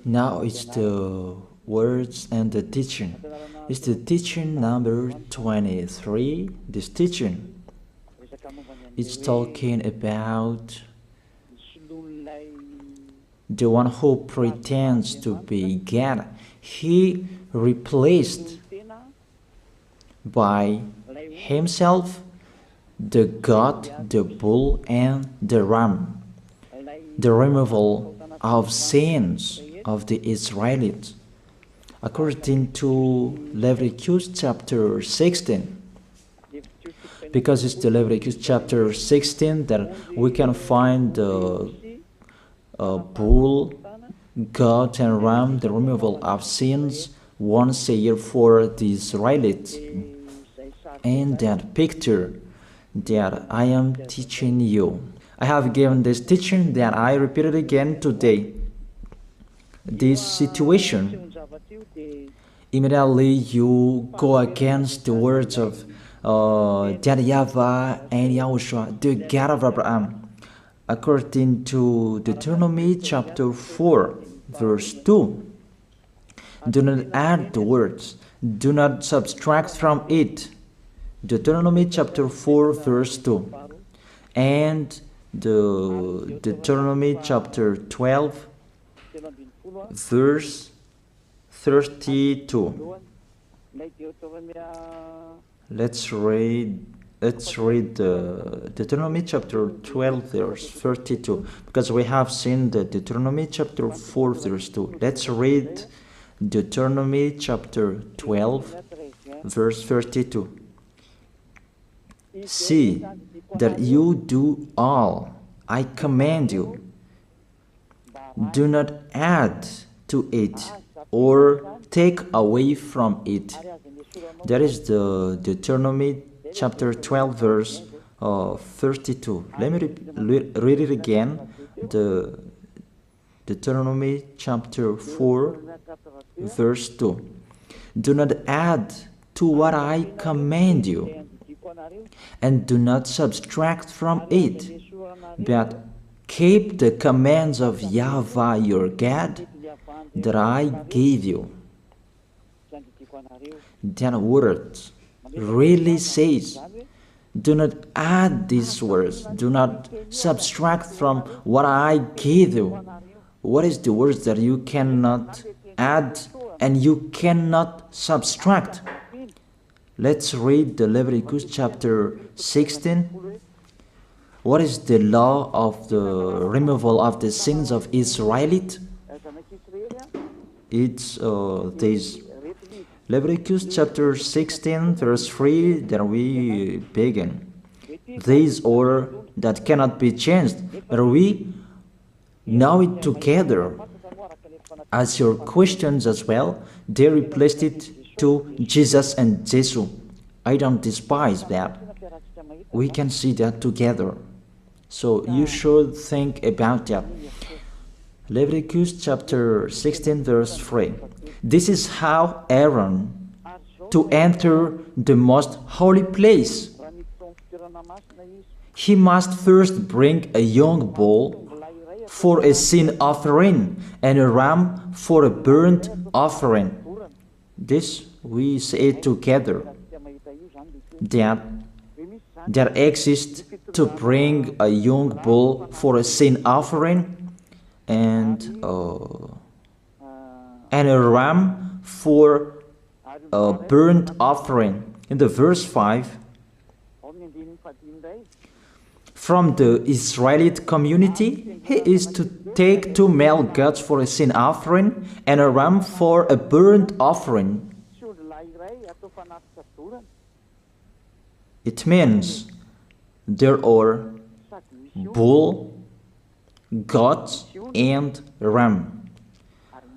Now it's the words and the teaching. It's the teaching number 23. This teaching, it's talking about the one who pretends to be God. He replaced by himself the goat, the bull, and the ram. The removal of sins of the Israelites. According to Leviticus chapter 16. Because it's the Leviticus chapter 16 that we can find the bull, goat, and ram, the removal of sins once a year for the Israelites. And that picture that I am teaching you. I have given this teaching that I repeated again today. This situation, immediately you go against the words of that YAHVAH and YAHOSHUAH, the God of Abraham. According to Deuteronomy chapter 4, verse 2. Do not add the words, do not subtract from it. Deuteronomy chapter 4, verse 2. And the Deuteronomy chapter 12, verse 32. Let's read Deuteronomy chapter 12, verse 32, because we have seen the Deuteronomy chapter 4, verse 2. Let's read Deuteronomy chapter 12, verse 32. See that you do all I command you. Do not add to it or take away from it. That is the Deuteronomy chapter 12, verse 32. Let me read it again. The Deuteronomy chapter 4, verse 2. Do not add to what I command you, and do not subtract from it, but keep the commands of YAHVAH your God that I gave you. That word really says, do not add these words, do not subtract from what I gave you. What is the words that you cannot add and you cannot subtract? Let's read the Leviticus chapter 16. What is the law of the removal of the sins of Israelite? It's this. Leviticus chapter 16, verse 3, that we begin. This order that cannot be changed, but we know it together. As your questions as well, they replaced it to Jesus and Jesus. I don't despise that. We can see that together. So you should think about that. Leviticus chapter 16, verse 3. This is how Aaron to enter the most holy place. He must first bring a young bull for a sin offering and a ram for a burnt offering. This we say together. That exists to bring a young bull for a sin offering and a ram for a burnt offering. In the verse 5, from the Israelite community, he is to take 2 male goats for a sin offering and a ram for a burnt offering. It means there are bull, goat, and ram.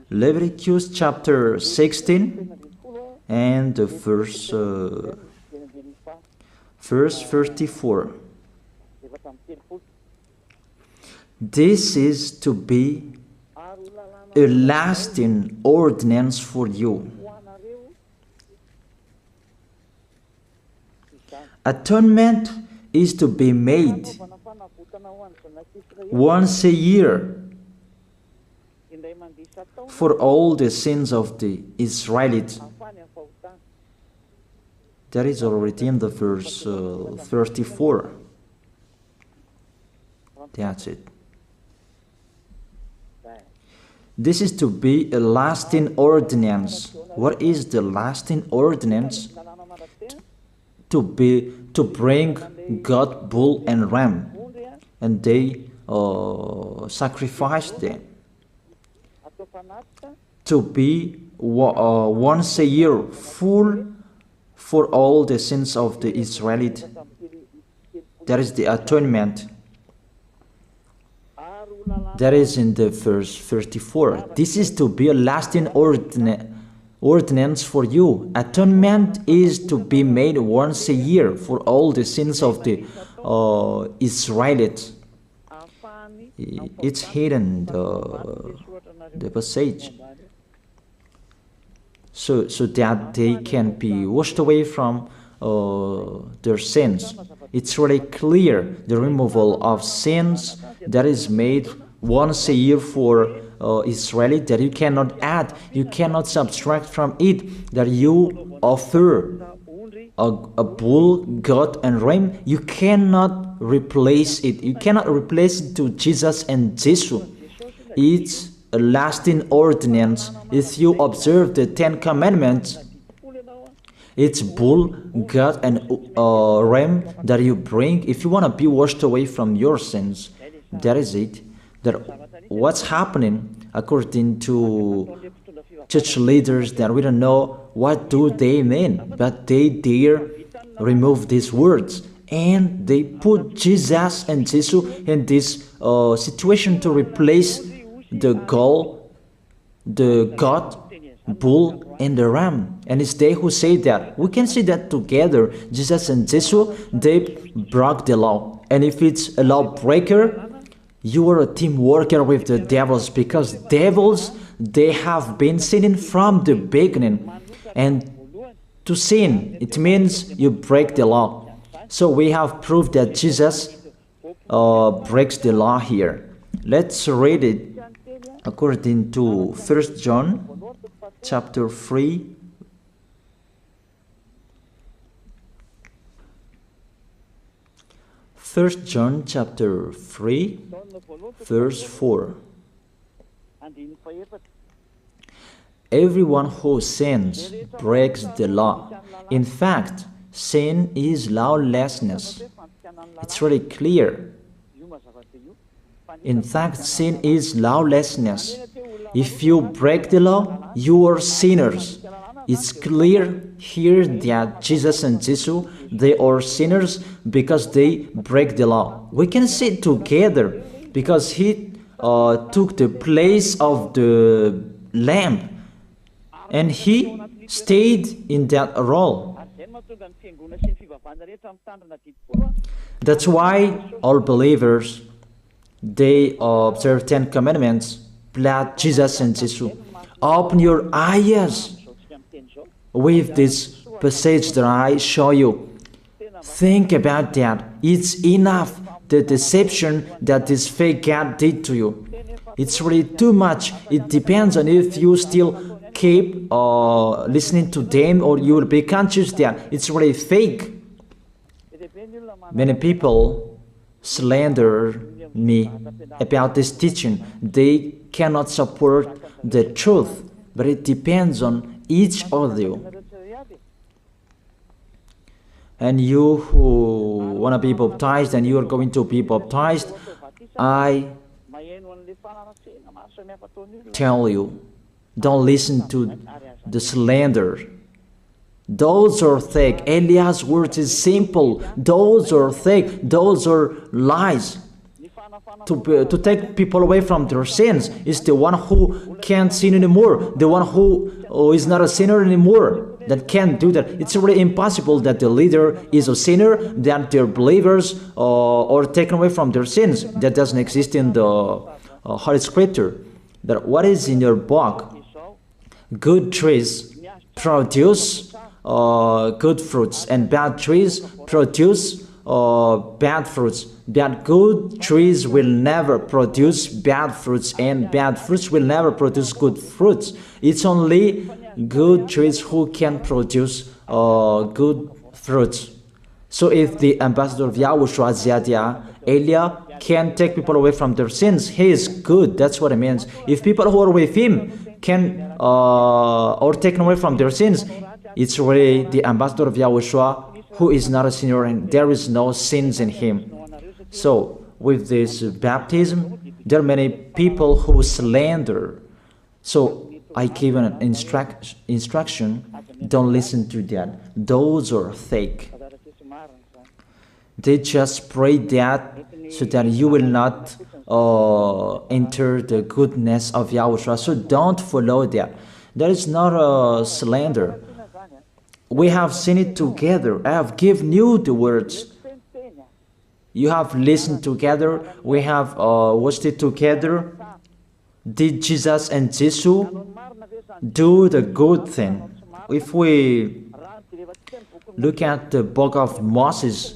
Leviticus chapter 16 and the verse 34. This is to be a lasting ordinance for you. Atonement is to be made once a year for all the sins of the Israelites. That is already in the verse 34. That's it. This is to be a lasting ordinance. What is the lasting ordinance? To bring God, bull and ram, and they sacrifice them. To be once a year full for all the sins of the Israelites. That is the atonement. That is in the verse 34. This is to be a lasting ordinance for you. Atonement is to be made once a year for all the sins of the Israelites. It's hidden, the passage. So that they can be washed away from their sins. It's really clear, the removal of sins that is made once a year for Israeli, that you cannot add, you cannot subtract from it, that you offer a bull, goat and ram, you cannot replace it. You cannot replace it to Jesus and Jesus. It's a lasting ordinance. If you observe the 10 Commandments, it's bull, goat and ram that you bring if you want to be washed away from your sins. That is it. That what's happening according to church leaders, that we don't know what do they mean, but they dare remove these words and they put Jesus and Jesus in this situation to replace the goat, bull and the ram. And it's they who say that. We can see that together, Jesus and Jesus, they broke the law. And if it's a lawbreaker, you are a team worker with the devils, because devils, they have been sinning from the beginning. And to sin, it means you break the law. So we have proved that Jesus breaks the law here. Let's read it according to 1 John chapter 3. First John chapter 3, verse 4. Everyone who sins breaks the law. In fact, sin is lawlessness. It's really clear. In fact, sin is lawlessness. If you break the law, you are sinners. It's clear here that Jesus and Jesus, they are sinners because they break the law. We can see it together because he took the place of the lamb and he stayed in that role. That's why all believers, they observe 10 commandments, blood, Jesus and Jesus. Open your eyes with this passage that I show you. Think about that. It's enough, the deception that this fake God did to you. It's really too much. It depends on if you still keep listening to them, or you will be conscious that it's really fake. Many people slander me about this teaching. They cannot support the truth, but it depends on each of you. And you who want to be baptized and you are going to be baptized, I tell you, don't listen to the slander. Those are fake. Eliah's words is simple. Those are fake. Those are lies. To take people away from their sins is the one who can't sin anymore. The one who is not a sinner anymore, that can't do that. It's really impossible that the leader is a sinner, that their believers are taken away from their sins. That doesn't exist in the Holy Scripture. That what is in your book? Good trees produce good fruits, and bad trees produce bad fruits. Bad good trees will never produce bad fruits, and bad fruits will never produce good fruits. It's only good trees who can produce good fruits. So if the ambassador of Yahushua, Ziyadiyah, Elia, can take people away from their sins, he is good. That's what it means. If people who are with him can or taken away from their sins, it's really the ambassador of Yahushua who is not a sinner, and there is no sins in him. So with this baptism, there are many people who slander. So I give an instruction, don't listen to that. Those are fake. They just pray that so that you will not enter the goodness of Yahushua. So don't follow that. That is not a slander. We have seen it together. I have given you the words. You have listened together. We have watched it together. Did Jesus and Jesus do the good thing? If we look at the book of Moses,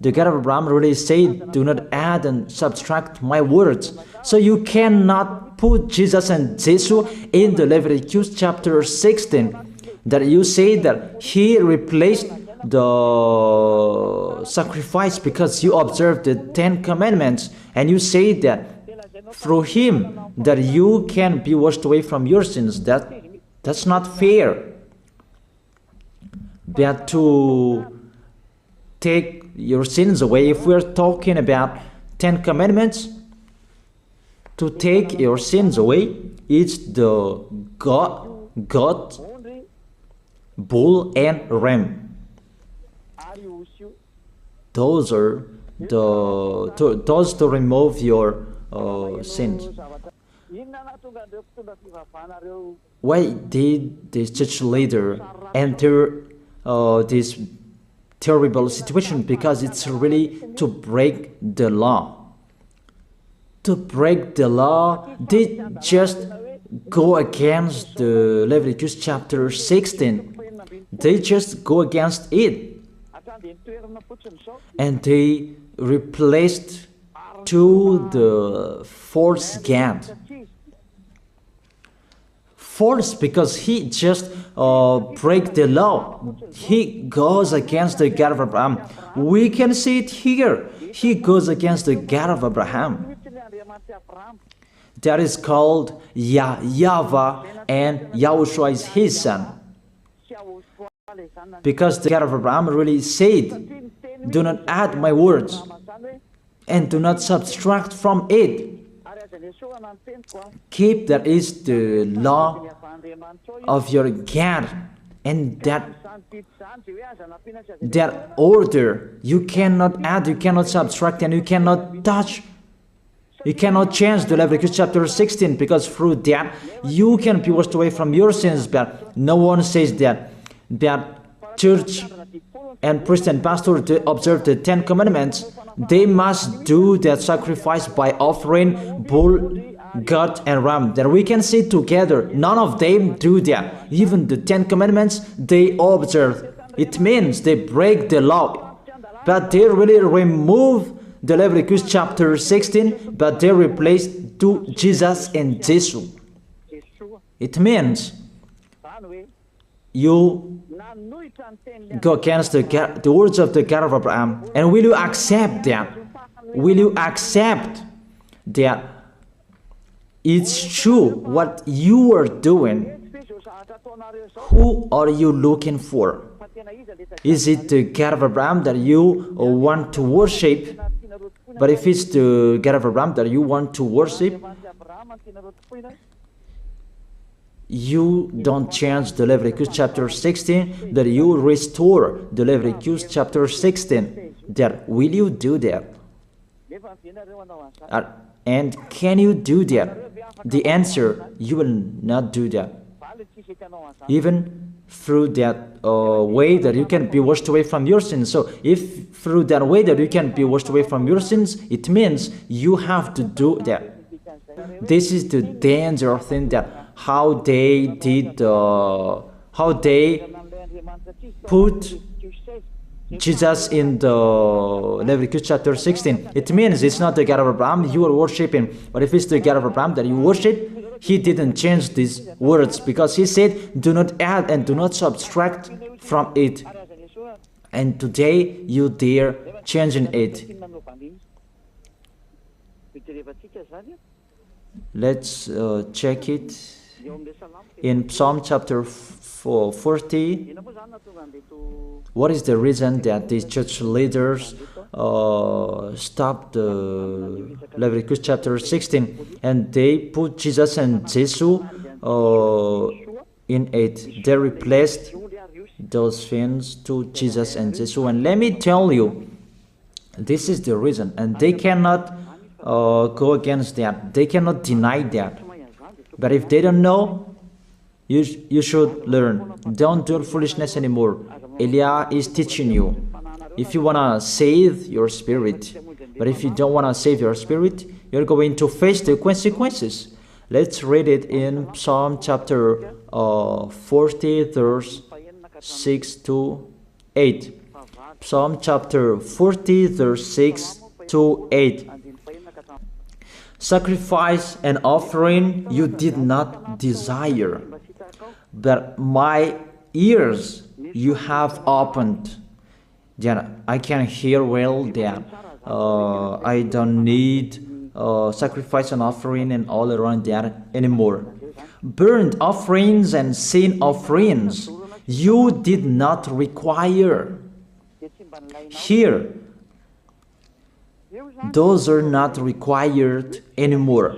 the God of Abraham really said, do not add and subtract my words. So you cannot put Jesus and Jesus in the Leviticus chapter 16. That you say that he replaced the sacrifice because you observed the 10 commandments, and you say that through him that you can be washed away from your sins. That's not fair. But to take your sins away, if we're talking about 10 commandments, to take your sins away, it's the goat, bull, and ram. Those are those to remove your sins. Why did this church leader enter this terrible situation? Because it's really to break the law. To break the law, they just go against the Leviticus chapter 16. They just go against it. And they replaced to the false God. False because he just break the law. He goes against the God of Abraham. We can see it here. He goes against the God of Abraham. That is called YAHVAH, and YAHOSHUAH is his son. Because the God of Abraham really said, do not add my words and do not subtract from it. Keep, that is the law of your God, and that order. You cannot add, you cannot subtract, and you cannot touch. You cannot change the Leviticus chapter 16, because through that you can be washed away from your sins. But no one says that church and priest and pastor to observe the 10 commandments, they must do that sacrifice by offering bull, goat, and ram. That we can see together. None of them do that. Even the 10 commandments they observe. It means they break the law, but they really remove the Leviticus chapter 16, but they replace to Jesus and Jesus. It means you go against the words of the God of Abraham. And will you accept that? Will you accept that it's true what you are doing? Who are you looking for? Is it the God of Abraham that you want to worship? But if it's the God of Abraham that you want to worship, you don't change the Leviticus chapter 16, that you restore the Leviticus chapter 16. That will you do that? And can you do that? The answer, you will not do that. Even through that way that you can be washed away from your sins. So if through that way that you can be washed away from your sins, it means you have to do that. This is the danger thing, that how they did, how they put Jesus in the Leviticus chapter 16. It means it's not the God of Abraham you are worshiping, but if it's the God of Abraham that you worship, he didn't change these words, because he said, do not add and do not subtract from it. And today you dare changing it. Let's check it in Psalm chapter 40. What is the reason that these church leaders stopped the Leviticus chapter 16 and they put Jesus and Jesus in it? They replaced those things to Jesus and Jesus. And let me tell you, this is the reason, and they cannot go against that. They cannot deny that. But if they don't know, you should learn. Don't do foolishness anymore. Elia is teaching you. If you want to save your spirit, but if you don't want to save your spirit, you're going to face the consequences. Let's read it in Psalm chapter 40, verse 6 to 8. Psalm chapter 40, verse 6 to 8. Sacrifice and offering you did not desire, but my ears you have opened. Then I can hear well that I don't need sacrifice and offering and all around that anymore. Burnt offerings and sin offerings you did not require. Here, those are not required anymore.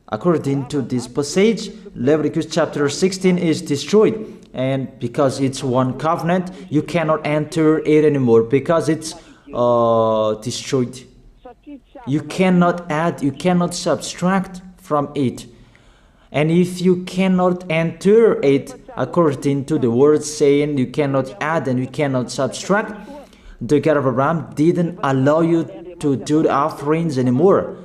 According to this passage, Leviticus chapter 16 is destroyed, and because it's one covenant, you cannot enter it anymore because it's destroyed. You cannot add, you cannot subtract from it. And if you cannot enter it according to the word saying you cannot add and you cannot subtract, the God of Abraham didn't allow you to do the offerings anymore.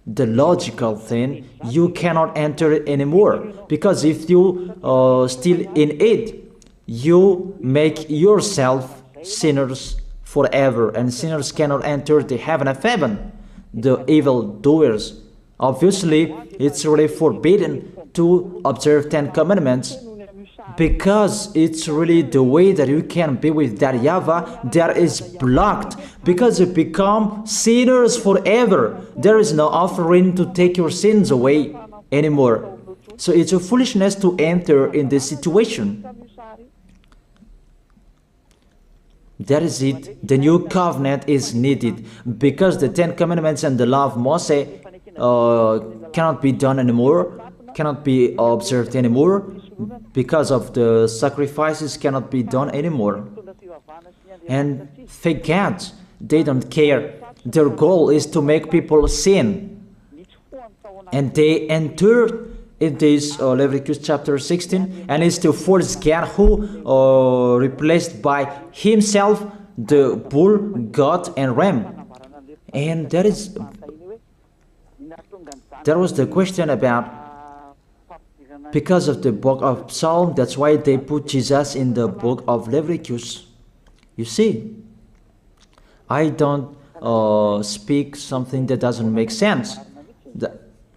The logical thing, you cannot enter it anymore, because if you still in it, you make yourself sinners forever, and sinners cannot enter the heaven of heaven, the evil doers. Obviously, it's really forbidden to observe 10 commandments, because it's really the way that you can be with that YAHVAH that is blocked, because you become sinners forever. There is no offering to take your sins away anymore. So it's a foolishness to enter in this situation. That is it. The new covenant is needed, because the 10 commandments and the law of Moses cannot be done anymore, cannot be observed anymore, because of the sacrifices cannot be done anymore. And fake gods, they don't care. Their goal is to make people sin. And they enter in this Leviticus chapter 16, and it's to force God who replaced by himself the bull, goat, and ram. And there was the question about, because of the book of Psalm, that's why they put Jesus in the book of Leviticus. You see, I don't speak something that doesn't make sense.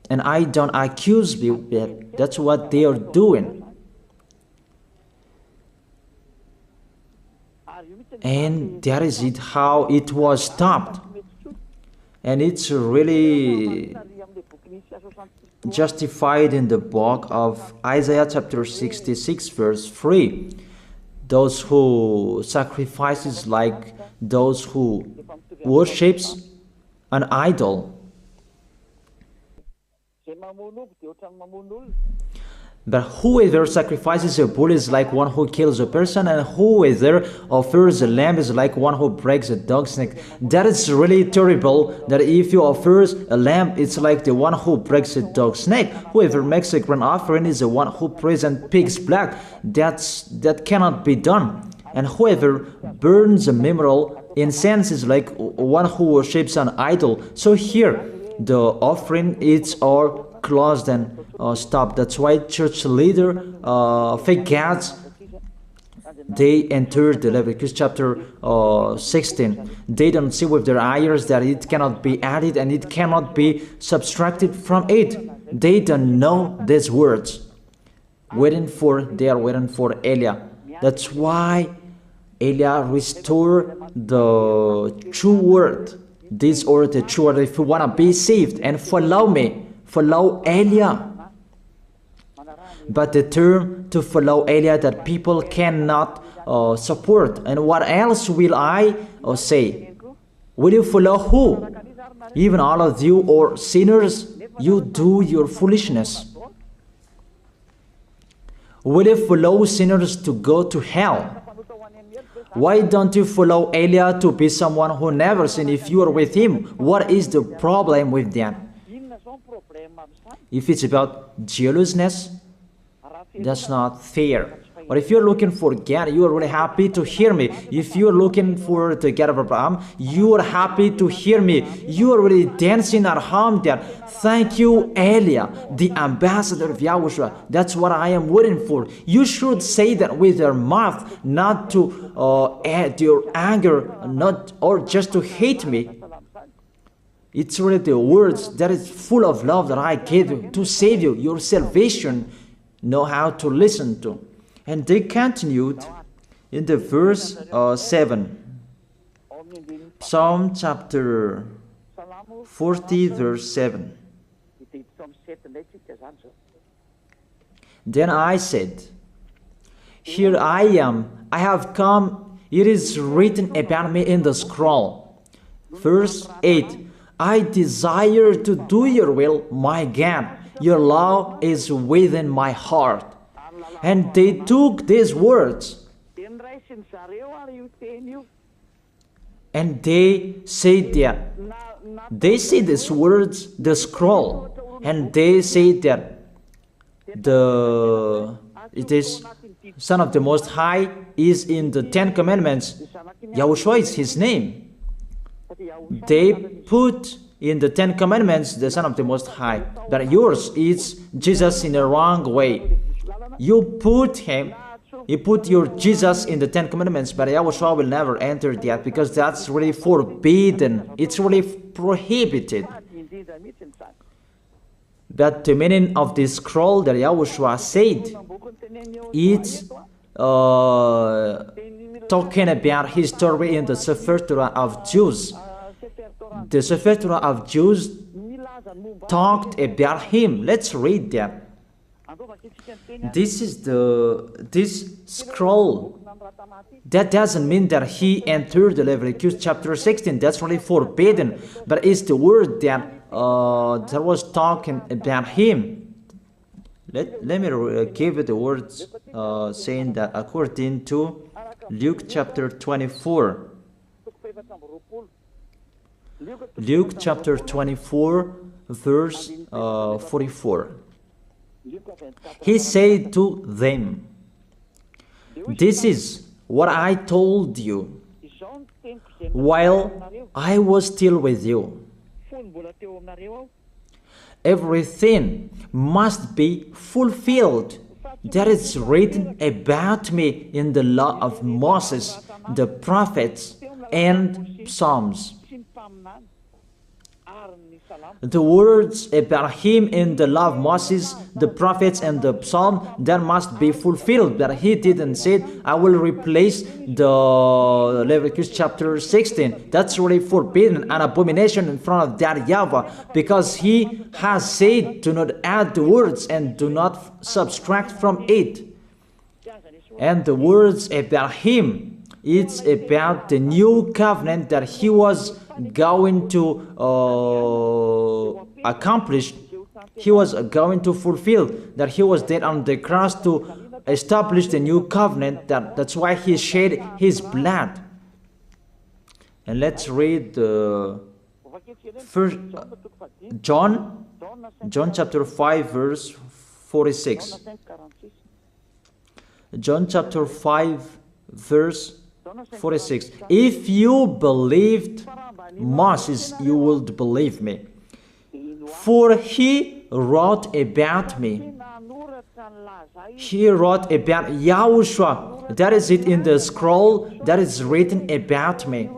And I don't accuse people. That's what they are doing. And that is it, how it was stopped. And it's really justified in the book of Isaiah chapter 66 verse 3. Those who sacrifices like those who worships an idol. But whoever sacrifices a bull is like one who kills a person, and whoever offers a lamb is like one who breaks a dog's neck. That is really terrible, that if you offer a lamb, it's like the one who breaks a dog's neck. Whoever makes a grain offering is the one who presents pig's blood. That cannot be done. And whoever burns a memorial incense is like one who worships an idol. So here, the offering is all closed and stopped. That's why church leader, fake gods, they entered the Leviticus chapter 16. They don't see with their eyes that it cannot be added and it cannot be subtracted from it. They don't know these words. They are waiting for Eliah. That's why Eliah restored the true word. This or the true word. If you want to be saved and follow me, follow Eliah. But the term to follow Eliah that people cannot support. And what else will I say? Will you follow who? Even all of you or sinners, you do your foolishness. Will you follow sinners to go to hell? Why don't you follow Eliah to be someone who never sinned if you are with him? What is the problem with that? If it's about jealousness, that's not fair. But if you're looking for God, you are really happy to hear me. If you are looking for the God of Abraham, you are happy to hear me. You are really dancing at home there. Thank you, Eliah, the ambassador of Yahushua. That's what I am waiting for. You should say that with your mouth, not to add your anger, not or just to hate me. It's really the words that is full of love that I gave you to save you. Your salvation, know how to listen to. And they continued in the verse 7. Psalm chapter 40 verse 7. Then I said, here I am, I have come, it is written about me in the scroll. Verse 8. I desire to do your will, my God. Your law is within my heart. And they took these words and they say that they see these words, the scroll, and they say that it is Son of the Most High is in the 10 Commandments. Yahushua is his name. They put in the 10 Commandments the Son of the Most High, but yours is Jesus in a wrong way. You put your Jesus in the 10 Commandments, but Yahushua will never enter that because that's really forbidden. It's really prohibited. But the meaning of this scroll that Yahushua said, it's talking about his story in the Sefer Torah of Jews. The Sefer Torah of Jews talked about him. Let's read that. This scroll. That doesn't mean that he entered the Leviticus chapter 16. That's really forbidden. But it's the word that was talking about him. Let me give you the words saying that according to Luke chapter 24. Luke chapter 24 verse 44. He said to them, this is what I told you while I was still with you. Everything must be fulfilled that is written about me in the law of Moses, the prophets, and Psalms. The words about him in the law of Moses, the prophets, and the psalm, that must be fulfilled. But he didn't say, I will replace the Leviticus chapter 16. That's really forbidden, an abomination in front of that YAHVAH, because he has said, do not add the words and do not subtract from it. And the words about him, it's about the new covenant that he was going to accomplish. He was going to fulfill, that he was dead on the cross to establish the new covenant. That's why he shed his blood. And let's read first John chapter 5 verse 46. John chapter 5 verse 46. If you believed Moses, you would believe me, for he wrote about me. He wrote about YAHOSHUAH. That is it in the scroll that is written about me.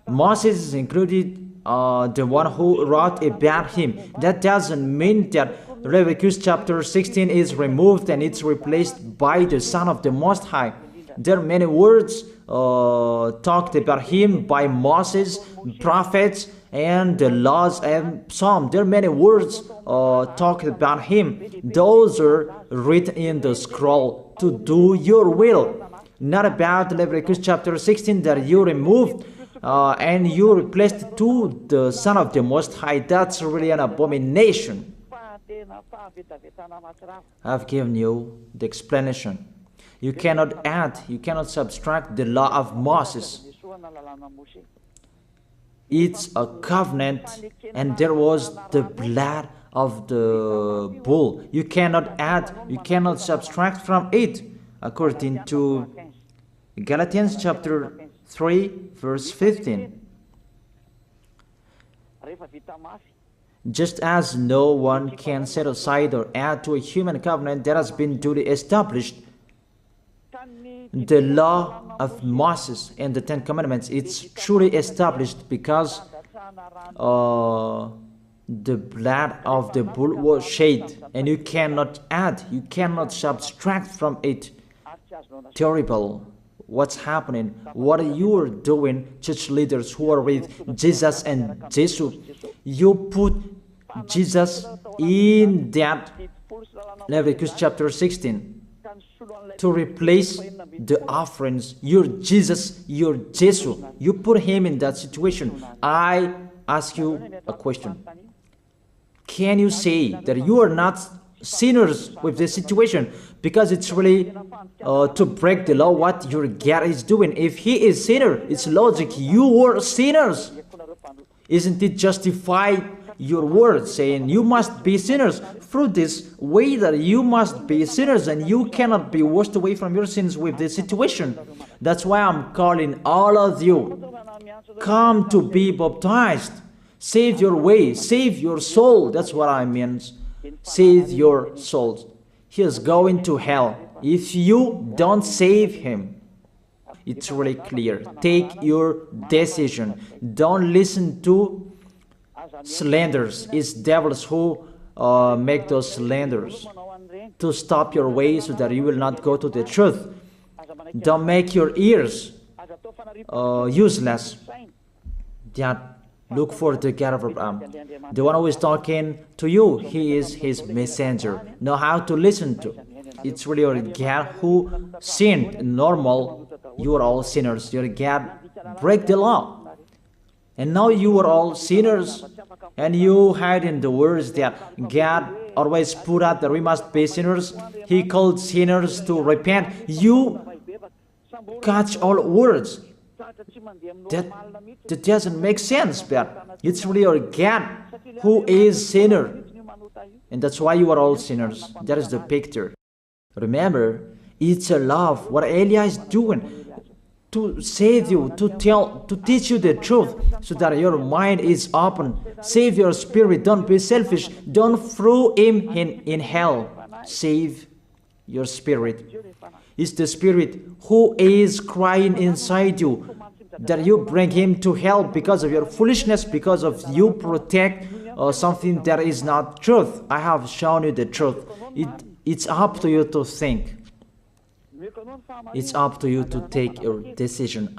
Moses is included, the one who wrote about him. That doesn't mean that Leviticus chapter 16 is removed and it's replaced by the Son of the Most High. There are many words talked about him by Moses, prophets, and the laws and Psalm. There are many words talked about him. Those are written in the scroll to do your will. Not about Leviticus chapter 16 that you removed and you replaced to the Son of the Most High. That's really an abomination. I've given you the explanation. You cannot add, you cannot subtract the law of Moses. It's a covenant, and there was the blood of the bull. You cannot add, you cannot subtract from it, according to Galatians chapter 3, verse 15. Just as no one can set aside or add to a human covenant that has been duly established, the law of Moses and the Ten Commandments, it's truly established because the blood of the bull was shed, and you cannot add, you cannot subtract from it. Terrible. What's happening? What you are doing, church leaders who are with Jesus and Jesus? You put Jesus in that Leviticus chapter 16 to replace the offerings. Your Jesus, your Jesus. You put him in that situation. I ask you a question. Can you say that you are not sinners with this situation? Because it's really to break the law what your God is doing. If he is sinner, it's logic. You are sinners. Isn't it justify your word saying you must be sinners through this way that you must be sinners and you cannot be washed away from your sins with this situation? That's why I'm calling all of you, come to be baptized. Save your way, save your soul. That's what I mean. Save your souls. He is going to hell if you don't save him. It's really clear. Take your decision. Don't listen to slanders. It's devils who make those slanders to stop your way so that you will not go to the truth. Don't make your ears useless. Look for the God of Abraham. The one who is talking to you, he is his messenger. Know how to listen to. It's really your God who sinned. Normal, you are all sinners. Your God break the law. And now you are all sinners. And you hide in the words that God always put out that we must be sinners. He called sinners to repent. You catch all words. That doesn't make sense, but it's really your God who is sinner. And that's why you are all sinners. That is the picture. Remember, it's a love. What Elia is doing to save you, to teach you the truth so that your mind is open. Save your spirit. Don't be selfish. Don't throw him in hell. Save your spirit. It's the spirit who is crying inside you that you bring him to hell because of your foolishness, because of you protect something that is not truth. I have shown you the truth. It's up to you to think. It's up to you to take your decision.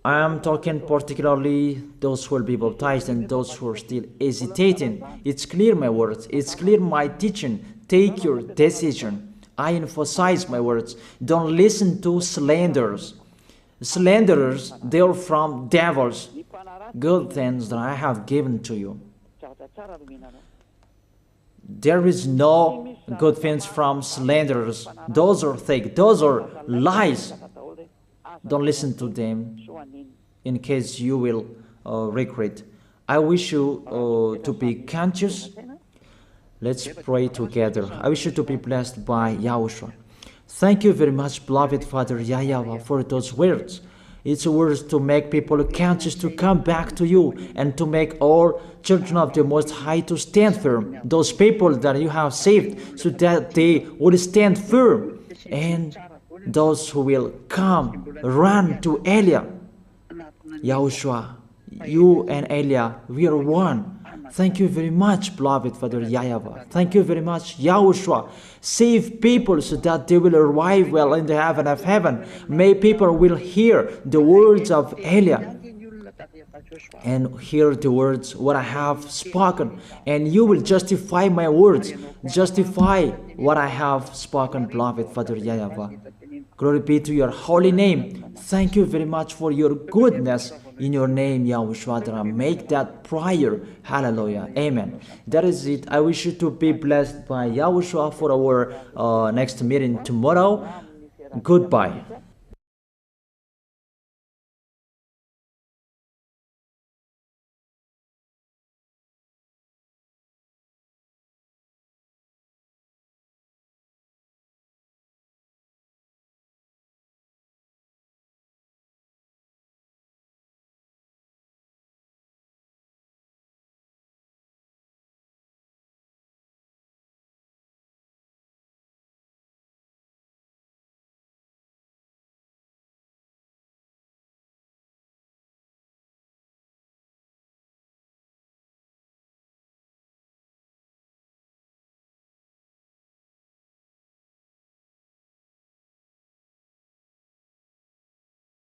I am talking particularly those who will be baptized and those who are still hesitating. It's clear my words. It's clear my teaching. Take your decision. I emphasize my words. Don't listen to slanders. Slanderers, they are from devils. Good things that I have given to you. There is no good things from slanderers. Those are fake. Those are lies. Don't listen to them in case you will regret. I wish you to be conscious. Let's pray together. I wish you to be blessed by YAHOSHUAH. Thank you very much, beloved Father YAHVAH, for those words. It's words to make people conscious to come back to you, and to make all children of the Most High to stand firm. Those people that you have saved, so that they will stand firm. And those who will come, run to Elia. Yahushua, you and Elia, we are one. Thank you very much, beloved Father YAHVAH. Thank you very much, Yahushua. Save people so that they will arrive well in the heaven of heaven. May people will hear the words of Elia and hear the words what I have spoken, and you will justify my words, justify what I have spoken, beloved Father YAHVAH. Glory be to your holy name. Thank you very much for your goodness. In your name, Yahushua, that I make that prayer. Hallelujah. Amen. That is it. I wish you to be blessed by Yahushua for our next meeting tomorrow. Goodbye.